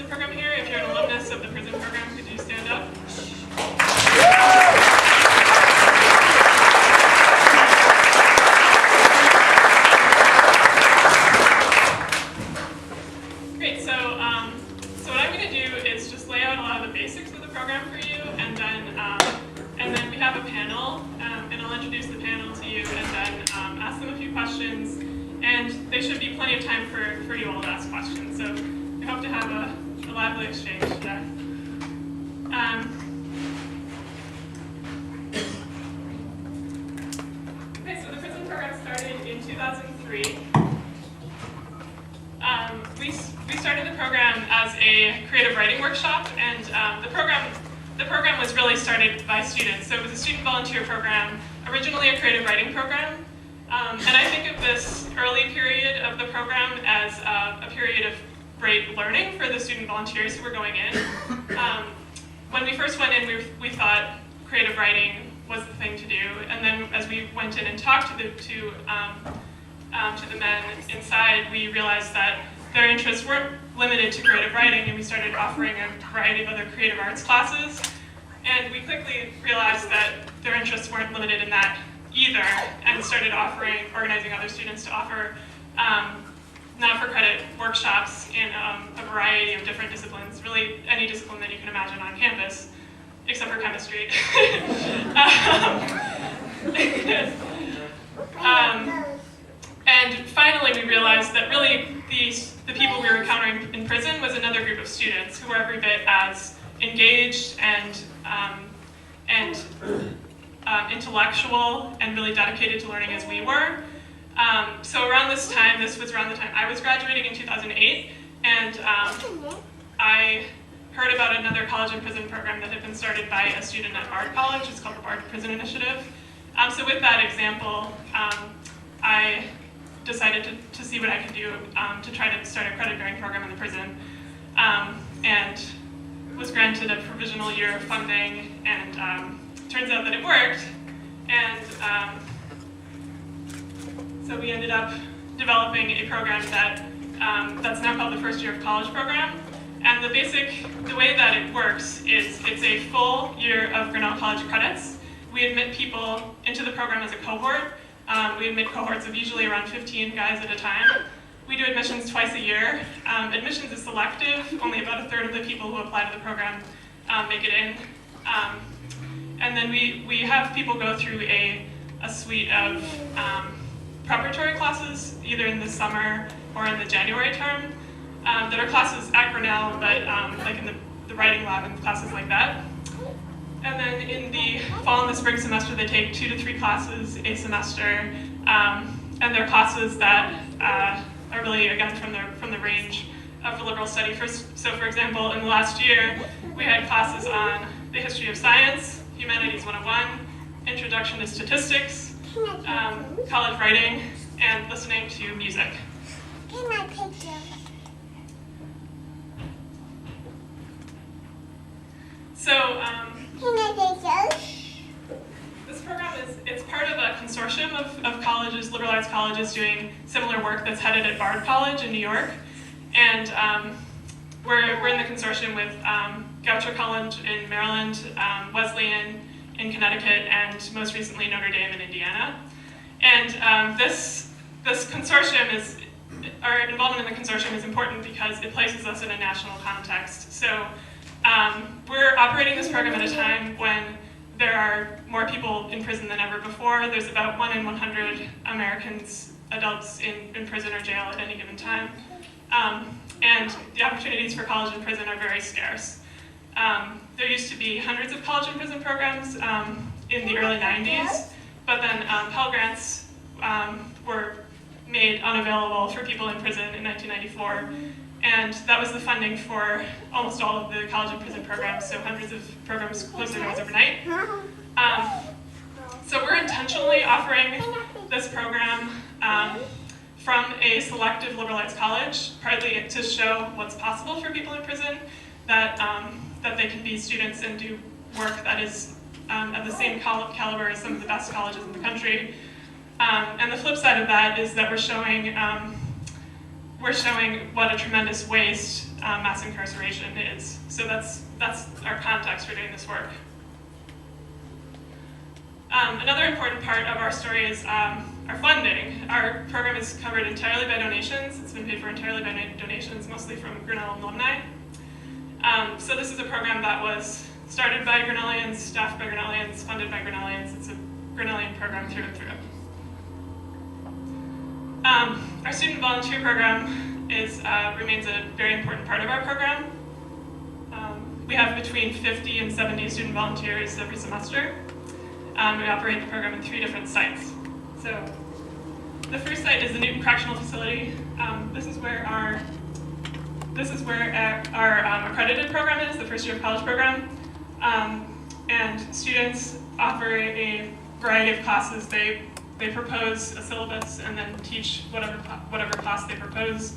prison program here. If you're an alumnus of the prison program, could you stand up? Great, so what I'm going to do is just lay out a lot of the basics of the program for you, and then we have a panel, and I'll introduce the panel to you, and then ask them a few questions, and there should be plenty of time for you all to ask questions. So we hope to have a lively exchange today. Okay, so the prison program started in 2003. We started the program as a creative writing workshop, and the program was really started by students. So it was a student volunteer program, originally a creative writing program. And I think of this early period of the program as a period of great learning for the student volunteers who were going in. When we first went in, we thought creative writing was the thing to do, and then as we went in and talked to the men inside, we realized that their interests weren't limited to creative writing, and we started offering a variety of other creative arts classes. And we quickly realized that their interests weren't limited in that either, and started organizing other students to offer not-for-credit workshops in a variety of different disciplines, really any discipline that you can imagine on campus, except for chemistry. And finally, we realized that really the people we were encountering in prison was another group of students who were every bit as engaged and intellectual and really dedicated to learning as we were. So around this time, this was around the time I was graduating in 2008, and I heard about another college and prison program that had been started by a student at Bard College. It's called the Bard Prison Initiative. So with that example, I decided to see what I could do to try to start a credit-bearing program in the prison, and was granted a provisional year of funding, and turns out that it worked, and so we ended up developing a program that's now called the First Year of College program. And the way that it works is it's a full year of Grinnell College credits. We admit people into the program as a cohort. We admit cohorts of usually around 15 guys at a time. We do admissions twice a year. Admissions is selective. Only about a third of the people who apply to the program make it in. And then we have people go through a suite of preparatory classes, either in the summer or in the January term, that are classes at Grinnell, but like in the writing lab and classes like that. And then in the fall and the spring semester, they take 2 to 3 classes a semester, and they're classes that are really, again, from the range of the liberal study. So for example, in the last year, we had classes on the history of science, Humanities 101, Introduction to Statistics, college writing, and listening to music. Can I picture? So, Can I picture? this program it's part of a consortium of colleges, liberal arts colleges, doing similar work that's headed at Bard College in New York. And we're in the consortium with Goucher College in Maryland, Wesleyan in Connecticut, and most recently Notre Dame in Indiana. And this consortium our involvement in the consortium is important because it places us in a national context. So we're operating this program at a time when there are more people in prison than ever before. There's about 1 in 100 Americans, adults in prison or jail at any given time. And the opportunities for college and prison are very scarce. There used to be hundreds of college and prison programs in the early 90s, but then Pell Grants were made unavailable for people in prison in 1994. And that was the funding for almost all of the college and prison programs, so hundreds of programs closed their doors overnight. So we're intentionally offering this program from a selective liberal arts college, partly to show what's possible for people in prison, that they can be students and do work that is at the same caliber as some of the best colleges in the country. And the flip side of that is that we're showing what a tremendous waste mass incarceration is. So that's our context for doing this work. Another important part of our story is our funding. Our program is covered entirely by donations. It's been paid for entirely by donations, mostly from Grinnell alumni. So this is a program that was started by Grinnellians, staffed by Grinnellians, funded by Grinnellians. It's a Grinnellian program through and through. Our student volunteer program remains a very important part of our program. We have between 50 and 70 student volunteers every semester. We operate the program in 3 different sites. So the first site is the Newton Correctional Facility. This is where our accredited program is, the first year of college program. And students offer a variety of classes. They propose a syllabus and then teach whatever class they propose.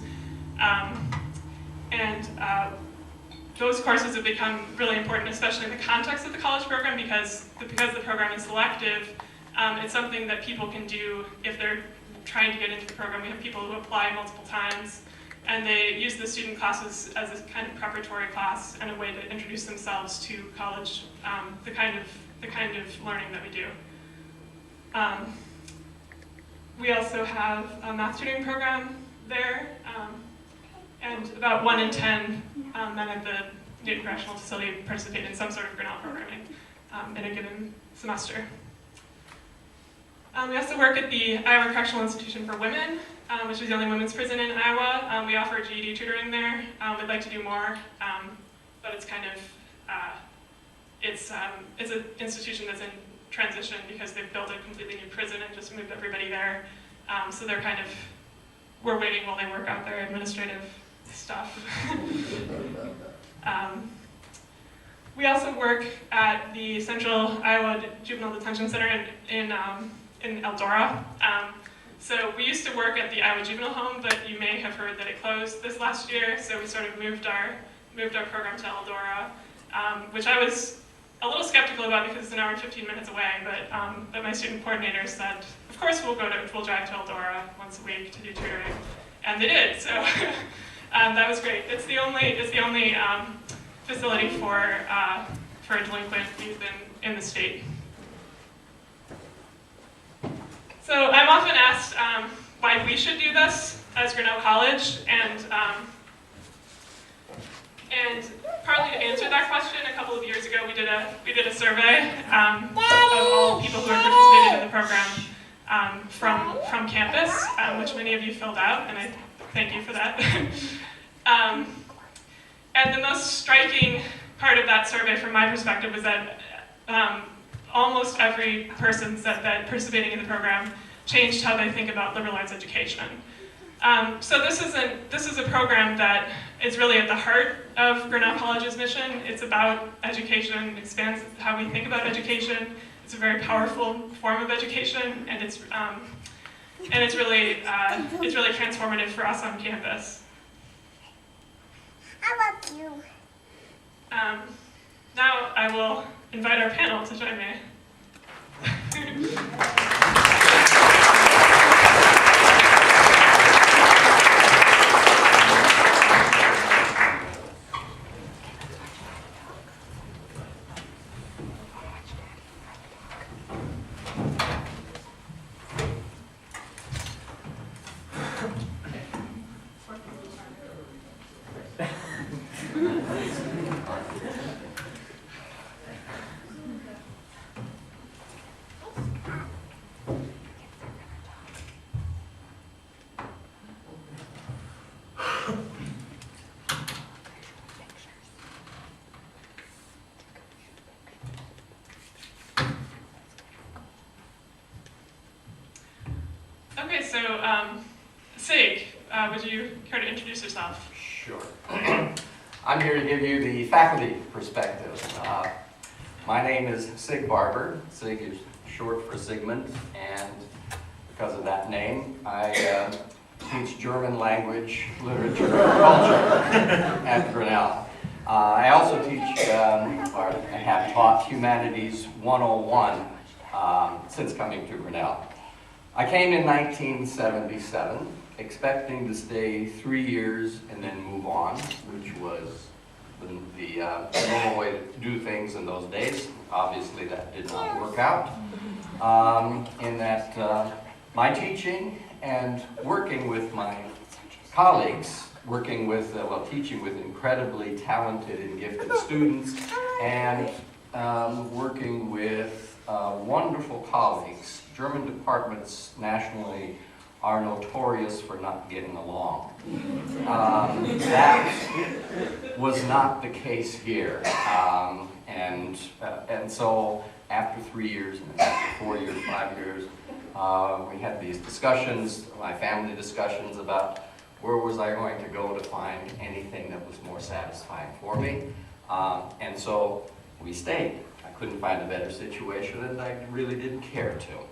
Those courses have become really important, especially in the context of the college program, because the program is selective. It's something that people can do if they're trying to get into the program. We have people who apply multiple times, and they use the student classes as a kind of preparatory class and a way to introduce themselves to college, the kind of learning that we do. We also have a math tutoring program there, and about 1 in 10 men at the Newton Correctional Facility participate in some sort of Grinnell programming in a given semester. We also work at the Iowa Correctional Institution for Women, which is the only women's prison in Iowa. We offer GED tutoring there. We'd like to do more, but it's kind of, it's an institution that's in transition because they've built a completely new prison and just moved everybody there. So they're kind of, we're waiting while they work out their administrative stuff. We also work at the Central Iowa Juvenile Detention Center in Eldora. So we used to work at the Iowa Juvenile Home, but you may have heard that it closed this last year. So we sort of moved our program to Eldora, which I was a little skeptical about because it's an hour and 15 minutes away. But my student coordinator said, of course we'll drive to Eldora once a week to do tutoring, and they did. So that was great. It's the only facility for delinquent youth in the state. So I'm often asked why we should do this as Grinnell College, and partly to answer that question, a couple of years ago we did a survey of all people who had participated in the program from campus, which many of you filled out, and I thank you for that. And the most striking part of that survey, from my perspective, was that almost every person said that participating in the program changed how they think about liberal arts education. So this is a program that is really at the heart of Grinnell College's mission. It's about education, expands how we think about education. It's a very powerful form of education, and it's really transformative for us on campus. I love you. Now I will invite our panel to join me. Okay, so Sig, would you care to introduce yourself? Sure. I'm here to give you the faculty perspective. My name is Sig Barber. Sig is short for Sigmund, and because of that name, I teach German language, literature, and culture at Grinnell. I also teach, or I have taught Humanities 101 since coming to Grinnell. I came in 1977, expecting to stay 3 years and then move on, which was the normal way to do things in those days. Obviously, that did not work out. In that my teaching and working with my colleagues, working with, teaching with incredibly talented and gifted students, and working with wonderful colleagues. German departments nationally are notorious for not getting along. That was not the case here. And so after 3 years, and after 4 years, 5 years, we had these discussions, my family discussions about where was I going to go to find anything that was more satisfying for me. And so we stayed. I couldn't find a better situation, and I really didn't care to.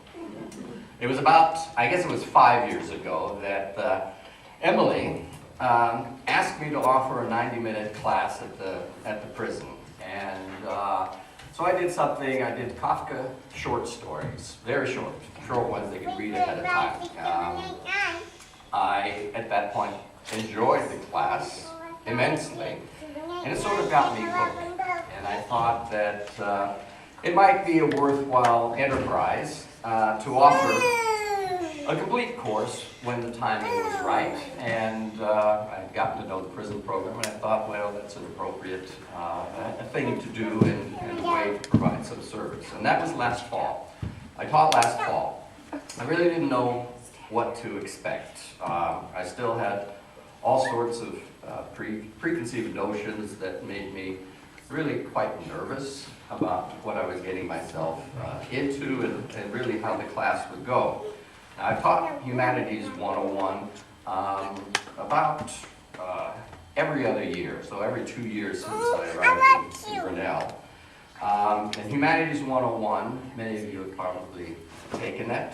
It was about, I guess it was 5 years ago, that Emily asked me to offer a 90-minute class at the prison. And so I did something. I did Kafka short stories, very short ones they could read ahead of time. I, at that point, enjoyed the class immensely, and it sort of got me hooked. And I thought that it might be a worthwhile enterprise to offer a complete course when the timing was right. And I'd gotten to know the prison program, and I thought, well, that's an appropriate thing to do and a way to provide some service. And that was last fall. I taught last fall. I really didn't know what to expect. I still had all sorts of preconceived notions that made me really quite nervous about what I was getting myself into and really how the class would go. Now, I taught Humanities 101 about every other year, so every 2 years since I arrived in Grinnell. And Humanities 101, many of you have probably taken it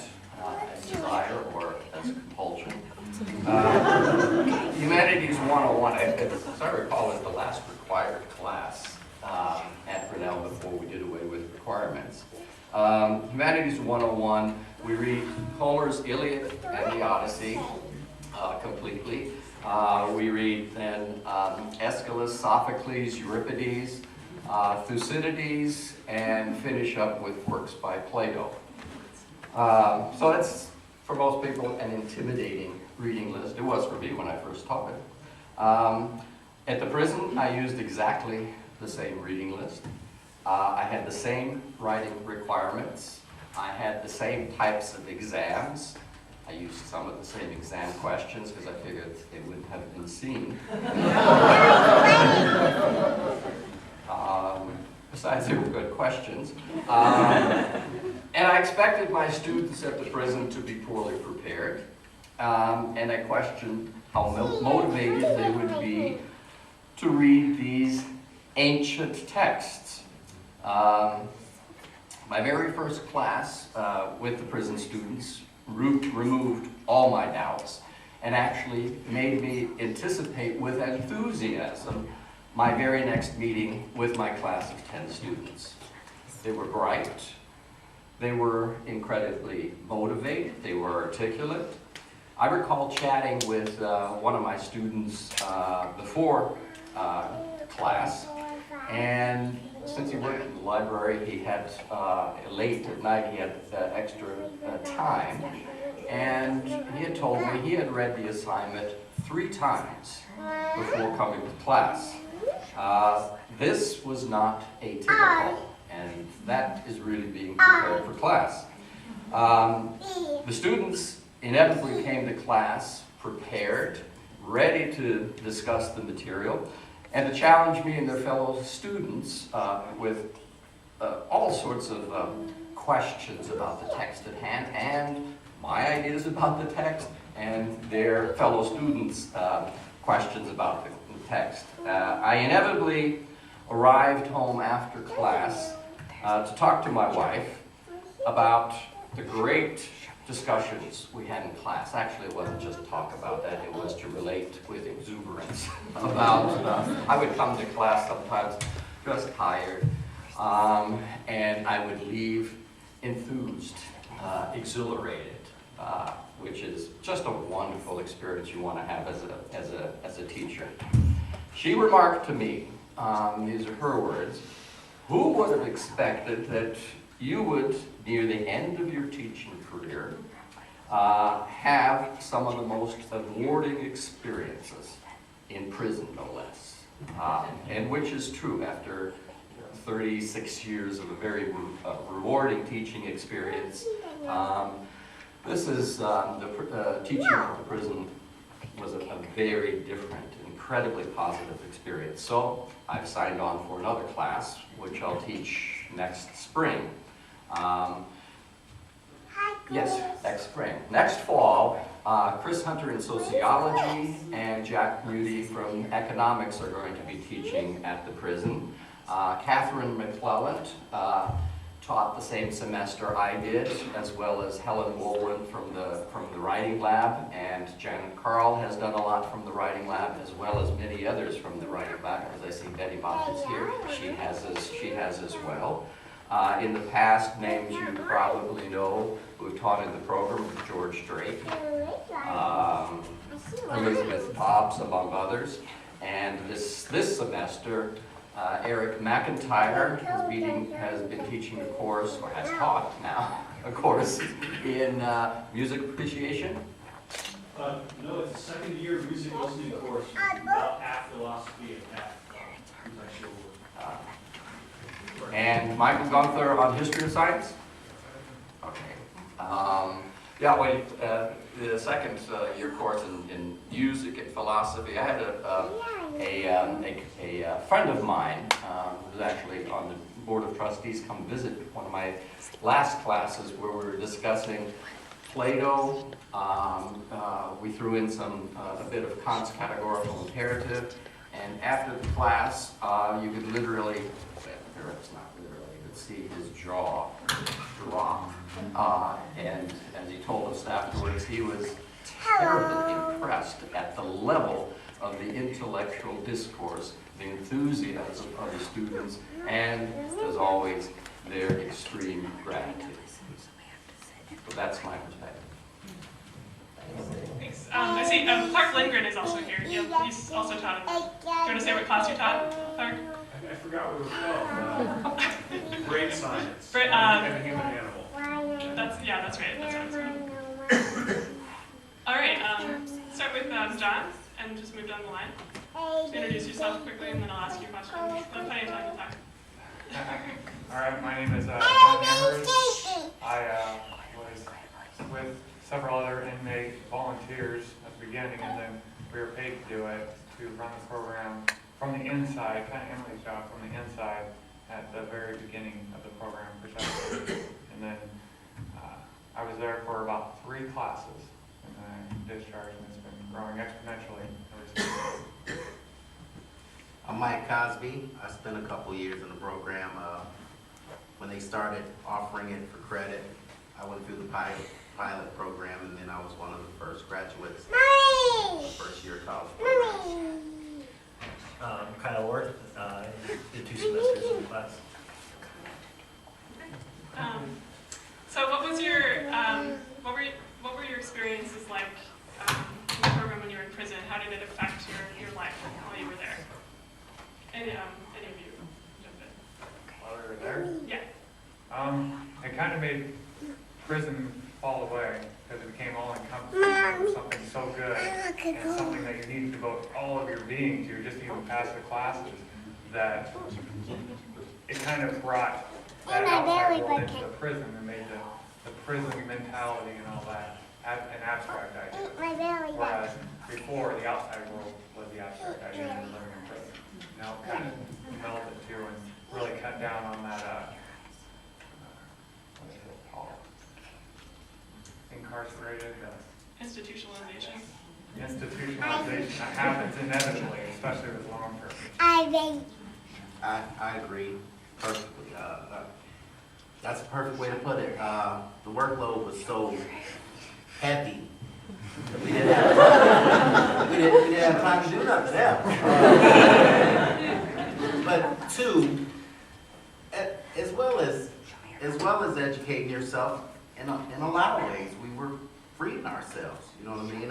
as desire or as compulsion. Humanities 101, as I recall, is the last required class at Grinnell before we did away with requirements. Humanities 101, we read Homer's Iliad and the Odyssey completely. We read then Aeschylus, Sophocles, Euripides, Thucydides, and finish up with works by Plato. So that's, for most people, an intimidating reading list. It was for me when I first taught it. At the prison, I used exactly the same reading list. I had the same writing requirements. I had the same types of exams. I used some of the same exam questions because I figured they wouldn't have been seen. Besides, they were good questions. And I expected my students at the prison to be poorly prepared. And I questioned how motivated they would be to read these ancient texts. My very first class with the prison students removed all my doubts and actually made me anticipate with enthusiasm my very next meeting with my class of 10 students. They were bright, they were incredibly motivated, they were articulate. I recall chatting with one of my students before class, and since he worked in the library, he had, late at night, he had extra time, and he had told me he had read the assignment 3 times before coming to class. This was not atypical, and that is really being prepared for class. The students inevitably came to class prepared, ready to discuss the material, and to challenge me and their fellow students with all sorts of questions about the text at hand, and my ideas about the text, and their fellow students' questions about the text. I inevitably arrived home after class to talk to my wife about the great discussions we had in class. Actually, it wasn't just talk about that, it was to relate with exuberance about, I would come to class sometimes just tired, and I would leave enthused, exhilarated, which is just a wonderful experience you want to have as a teacher. She remarked to me, these are her words, "Who would have expected that you would, near the end of your teaching career, have some of the most rewarding experiences in prison, no less." And which is true after 36 years of a very rewarding teaching experience. This is the teaching at the prison was a very different, incredibly positive experience. So I've signed on for another class, which I'll teach next spring. Yes, next spring. Next fall, Chris Hunter in sociology and Jack Moody from economics are going to be teaching at the prison. Catherine McClelland taught the same semester I did, as well as Helen Wolwin from the writing lab, and Janet Carl has done a lot from the writing lab, as well as many others from the writing lab. As I see Betty Bob is here, she has as well. In the past, names you probably know who have taught in the program: George Drake, Elizabeth Pops, among others. And this semester, Eric McIntyre has been teaching a course, or has taught now, a course in music appreciation. No, it's a second-year music listening course, about half philosophy and half contextual work. And Michael Gunther on history of science. Okay. Yeah, wait. The second year course in music and philosophy, I had a friend of mine who was actually on the board of trustees come visit one of my last classes where we were discussing Plato. We threw in a bit of Kant's categorical imperative, and after the class, you could literally, it's not literally, you could see his jaw drop. And as he told us afterwards, he was terribly impressed at the level of the intellectual discourse, the enthusiasm of the students, and, as always, their extreme gratitude. So that's my perspective. Thanks. I see Clark Lindgren is also here. Yeah, he's also taught. Do you want to say what class you taught, Clark? I forgot what it was called. Brain science And and human animal. That's right. That's what it's called. All right. Start with John, and just move down the line. Just introduce yourself quickly, and then I'll ask you questions. We'll have plenty of time to talk. All right, my name is John Hammers. I was with several other inmate volunteers at the beginning, and then we were paid to do it, to run the program from the inside, kind of Emily's job, from the inside at the very beginning of the program, precisely. And then I was there for about 3 classes, and then I discharged, and it's been growing exponentially ever since. I'm Mike Cosby. I spent a couple years in the program. When they started offering it for credit, I went through the pilot program, and then I was one of the first graduates of the first year college program. Kyle Worth, did 2 semesters in the class. So, what were your experiences like in the program when you were in prison? How did it affect your life while you were there? Any of you jump in? While we were there, Yeah. it kind of made prison fall away, because it became all-encompassing, something so good, and something that you need to devote all of your being to, just to even pass the classes, that it kind of brought that outside world into the prison and made the prison mentality and all that an abstract idea. Whereas before, the outside world was the abstract idea of living in prison. Now it kind of melded too and really cut down on that, what is it called? Incarcerated. Institutionalization. Institutionalization that happens inevitably, especially with long-term. I agree perfectly. That's a perfect way to put it. The workload was so heavy. We didn't have time to do nothing else. But 2, as well as educating yourself, in a lot of ways, we were freeing ourselves, you know what I mean?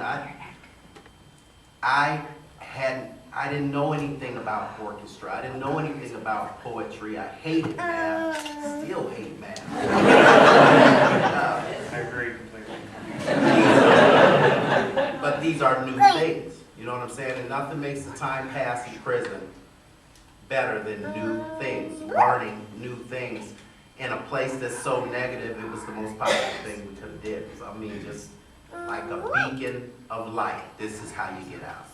I didn't know anything about orchestra. I didn't know anything about poetry. I hated math, still hate math. I agree completely. But these are new things, you know what I'm saying? And nothing makes the time pass in prison better than new things, learning new things. In a place that's so negative, it was the most positive thing we could have did. I mean, just like a beacon of light. This is how you get out.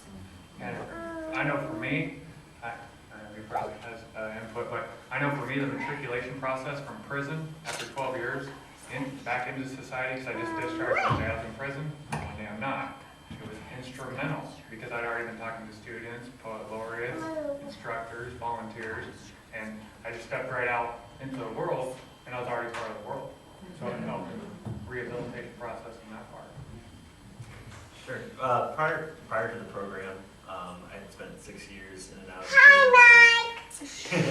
And I know for me, every person has input, but I know for me, the matriculation process from prison after 12 years back into society, because I just discharged from jail in prison, one day I'm not. It was instrumental because I'd already been talking to students, poet laureates, instructors, volunteers, and I just stepped right out into the world, and I was already part of the world. So it helped the rehabilitation process in that part. Sure. Prior to the program, I had spent 6 years in and out of and,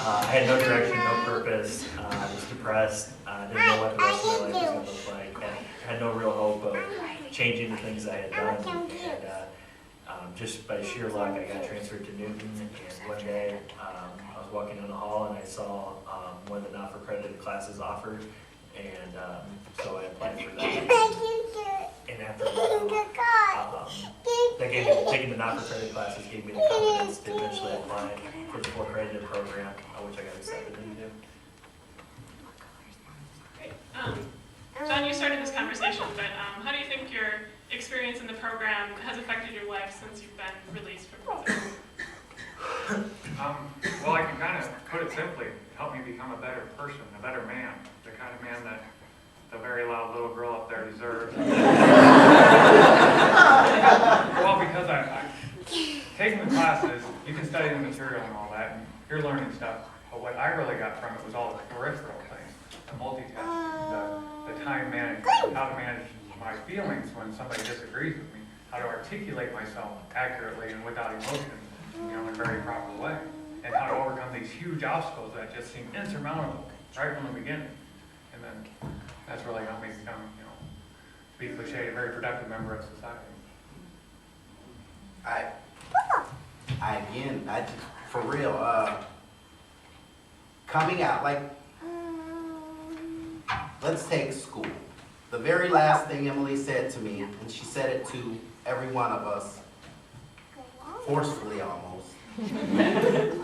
I had no direction, no purpose. I was depressed. I didn't know what the rest of my life was going to look like. I had no real hope of changing the things I had done. And just by sheer luck, I got transferred to Newton. And one day, I was walking down the hall and I saw one of the not-for-credited classes offered. And so I applied for that. And after taking the not-for-credit classes gave me the confidence to eventually apply for the for-credited program, which I got accepted into. Great. John, you started this conversation, but how do you think your experience in the program has affected your life since you've been released from prison? Well, I can kind of put it simply, it helped me become a better person, a better man, the kind of man that the very loud little girl up there deserves. Well, because I taking the classes, you can study the material and all that, and you're learning stuff, but what I really got from it was all the peripheral things, the multitasking, the time management, how to manage my feelings when somebody disagrees with me, how to articulate myself accurately and without emotion, in a very proper way, and how to overcome these huge obstacles that just seem insurmountable right from the beginning. And then that's really helped me become, to be cliche, a very productive member of society. For real, coming out, let's take school. The very last thing Emily said to me, and she said it to every one of us, forcefully almost,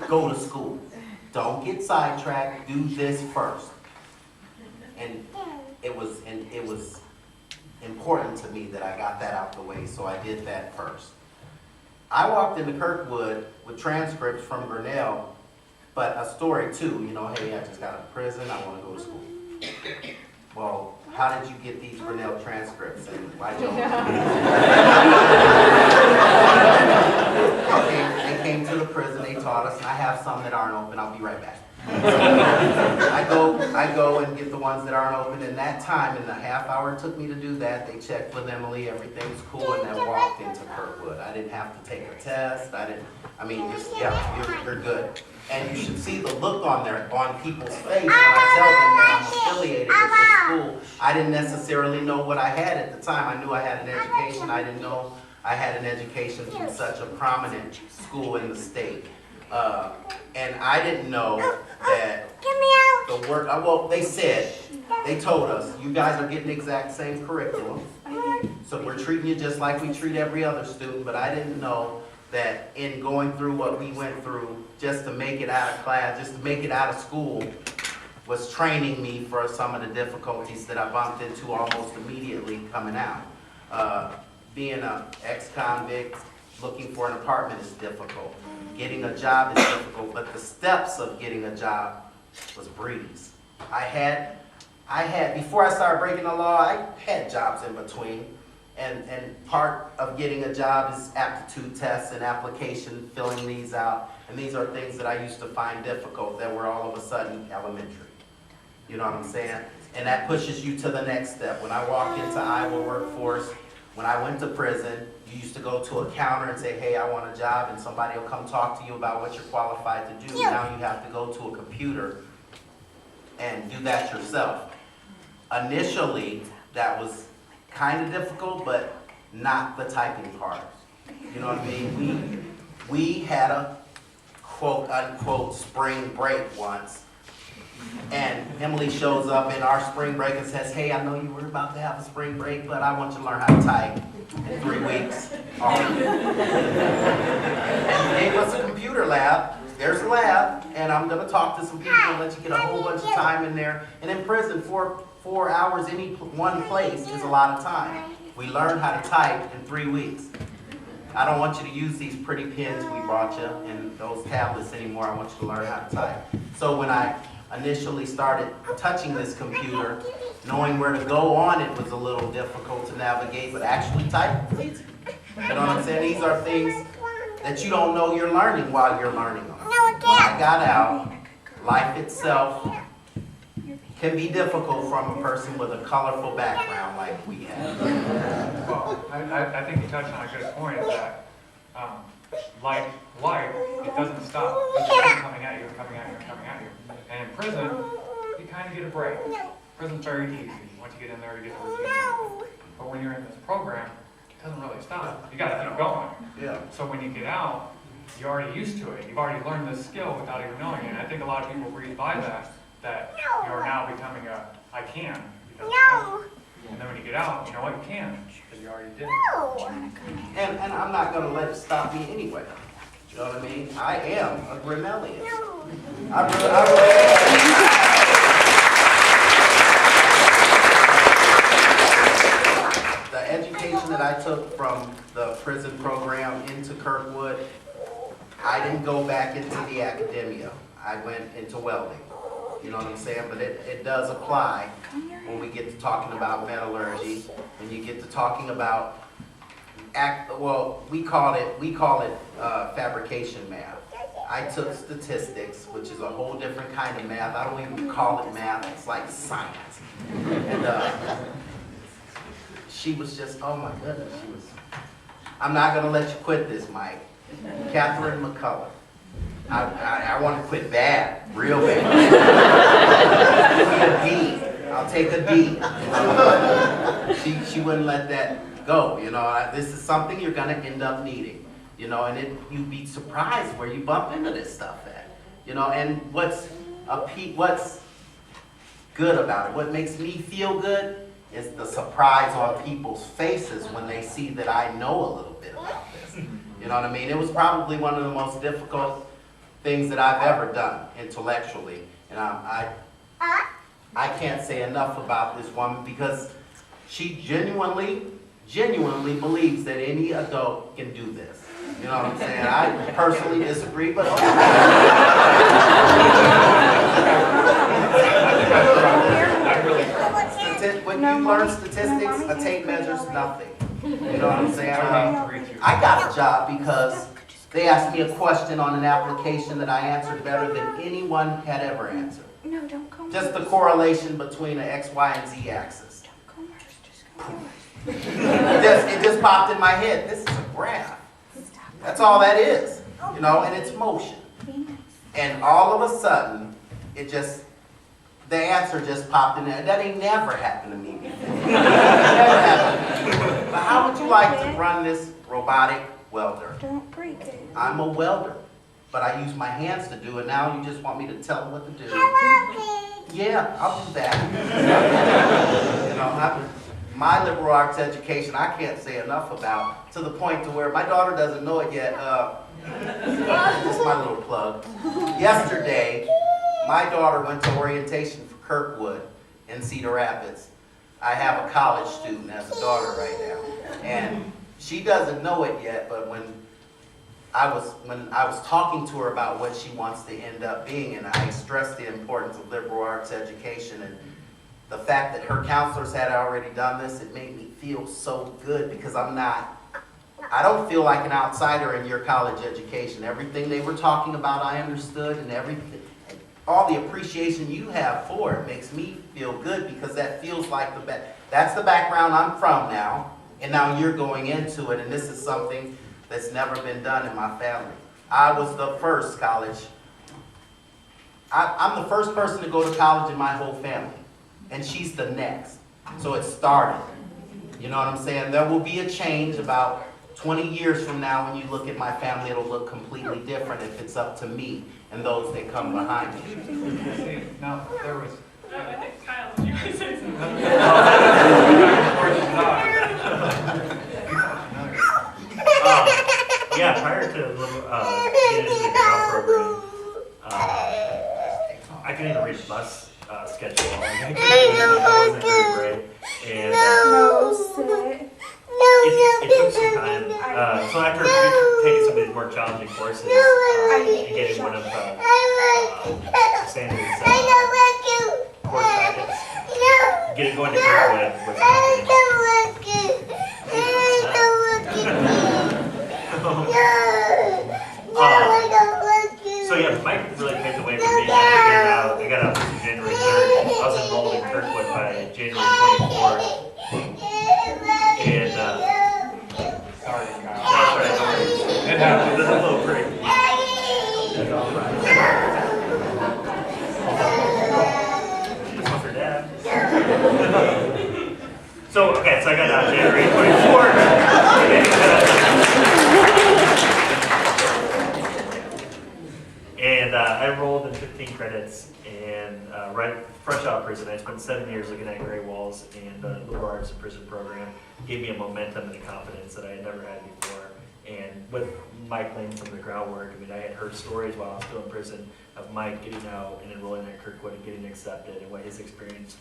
go to school. Don't get sidetracked, do this first. And it was important to me that I got that out the way, so I did that first. I walked into Kirkwood with transcripts from Grinnell, but a story too, hey, I just got out of prison, I want to go to school. Well, how did you get these Grinnell transcripts and why don't you? Okay, they came to the prison, they taught us, and I have some that aren't open, I'll be right back. I go and get the ones that aren't open. In that time, in the half hour it took me to do that, they checked with Emily, everything's cool, and then walked into Kirkwood. I didn't have to take a test. You're good. And you should see the look on people's face when I tell them that I'm affiliated with this school. I didn't necessarily know what I had at the time. I knew I had an education. I didn't know I had an education from such a prominent school in the state. And I didn't know that the work, they told us, you guys are getting the exact same curriculum. So we're treating you just like we treat every other student, but I didn't know that in going through what we went through just to make it out of class, just to make it out of school, was training me for some of the difficulties that I bumped into almost immediately coming out. Being an ex-convict, looking for an apartment is difficult. Getting a job is difficult, but the steps of getting a job was breeze. I had, before I started breaking the law, I had jobs in between. And part of getting a job is aptitude tests and application, filling these out. And these are things that I used to find difficult that were all of a sudden elementary. You know what I'm saying? And that pushes you to the next step. When I walked into Iowa workforce, when I went to prison, you used to go to a counter and say, hey, I want a job, and somebody will come talk to you about what you're qualified to do. Now you have to go to a computer and do that yourself. Initially, that was kind of difficult, but not the typing part. You know what I mean? We had a quote unquote spring break once, and Emily shows up in our spring break and says, hey, I know you were about to have a spring break, but I want you to learn how to type in 3 weeks. And gave us a computer lab. There's a lab, and I'm going to talk to some people and let you get a whole bunch of time in there. And in prison, 4 hours any one place is a lot of time. We learned how to type in 3 weeks. I don't want you to use these pretty pens we brought you and those tablets anymore. I want you to learn how to type. So when I initially started touching this computer, knowing where to go on it was a little difficult to navigate, but actually typing was easy. You know what I'm saying? These are things that you don't know you're learning while you're learning them. When I got out, life itself can be difficult from a person with a colorful background like we have. Well, I think you touched on a good point, is that like life, it doesn't stop. It just keeps coming at you and coming at you and coming at you. And in prison, you kind of get a break. Prison's very easy. Once you get in there, you get the routine. But when you're in this program, it doesn't really stop. You got to keep going. Yeah. So when you get out, you're already used to it. You've already learned this skill without even knowing it. And I think a lot of people breeze by that you're now becoming I can. Because and then when you get out, you know what, you can, because you already did it. And I'm not going to let it stop me anyway. You know what I mean? I am a Grinnellian. The education that I took from the prison program into Kirkwood, I didn't go back into the academia. I went into welding. You know what I'm saying? But it does apply when we get to talking about metallurgy, when you get to talking about we call it fabrication math. I took statistics, which is a whole different kind of math. I don't even call it math, it's like science. And she was just, oh my goodness, I'm not gonna let you quit this, Mike. Catherine McCullough. I want to quit bad, real bad. Give me a D. I'll take a D. She wouldn't let that go. You know, this is something you're gonna end up needing. You know, and you'd be surprised where you bump into this stuff at. You know, and what's good about it? What makes me feel good is the surprise on people's faces when they see that I know a little bit about this. You know what I mean? It was probably one of the most difficult things that I've ever done intellectually. And I can't say enough about this woman because she genuinely believes that any adult can do this. You know what I'm saying? I personally disagree, but when you learn statistics, a tape measures nothing. You know what I'm saying? I got a job because they asked me a question on an application that I answered better than anyone had ever answered. No, don't come. Just the correlation between an X, Y, and Z axis. Don't come just come It just popped in my head. This is a graph. That's all that is. You know, and it's motion. And all of a sudden, the answer just popped in there. That ain't never happened to me before. Never happened to me. But how would you like to run this robotic welder? Don't break it. I'm a welder, but I use my hands to do it. Now you just want me to tell them what to do. Yeah, I'll do that. You know, my liberal arts education, I can't say enough about, to the point to where my daughter doesn't know it yet. Just my little plug. Yesterday, my daughter went to orientation for Kirkwood in Cedar Rapids. I have a college student as a daughter right now, and she doesn't know it yet, but when I was talking to her about what she wants to end up being, and I stressed the importance of liberal arts education and the fact that her counselors had already done this, it made me feel so good because I I don't feel like an outsider in your college education. Everything they were talking about, I understood, and everything, all the appreciation you have for it makes me feel good, because that feels like that's the background I'm from now, and now you're going into it, and this is something that's never been done in my family. I was the first college. I'm the first person to go to college in my whole family, and she's the next. So it started. You know what I'm saying? There will be a change about 20 years from now. When you look at my family, it'll look completely different if it's up to me and those that come behind me. See, now, there was, Oh, I think Kyle, did you want to say something? Yeah, prior to getting into the ground program, I couldn't even read the bus schedule. I wasn't very bright, and No, sit. it took some time. So after taking some of these more challenging courses and getting one of Sandy's course packets, going to Kirkwood was something. So yeah, Mike really paved the way for me. I got out on January 3rd. I was enrolled in Kirkwood by January 24th. And sorry, Kyle. that's right. It happened. That's a little break. That's all right. This one's for Dad. So okay, so I got out January 24th. And I enrolled in 15 credits, and right fresh out of prison, I spent 7 years looking at gray walls, and the liberal arts and prison program gave me a momentum and a confidence that I had never had before. And with Mike laying from the groundwork, I mean, I had heard stories while I was still in prison of Mike getting out and enrolling at Kirkwood and getting accepted, and what his experience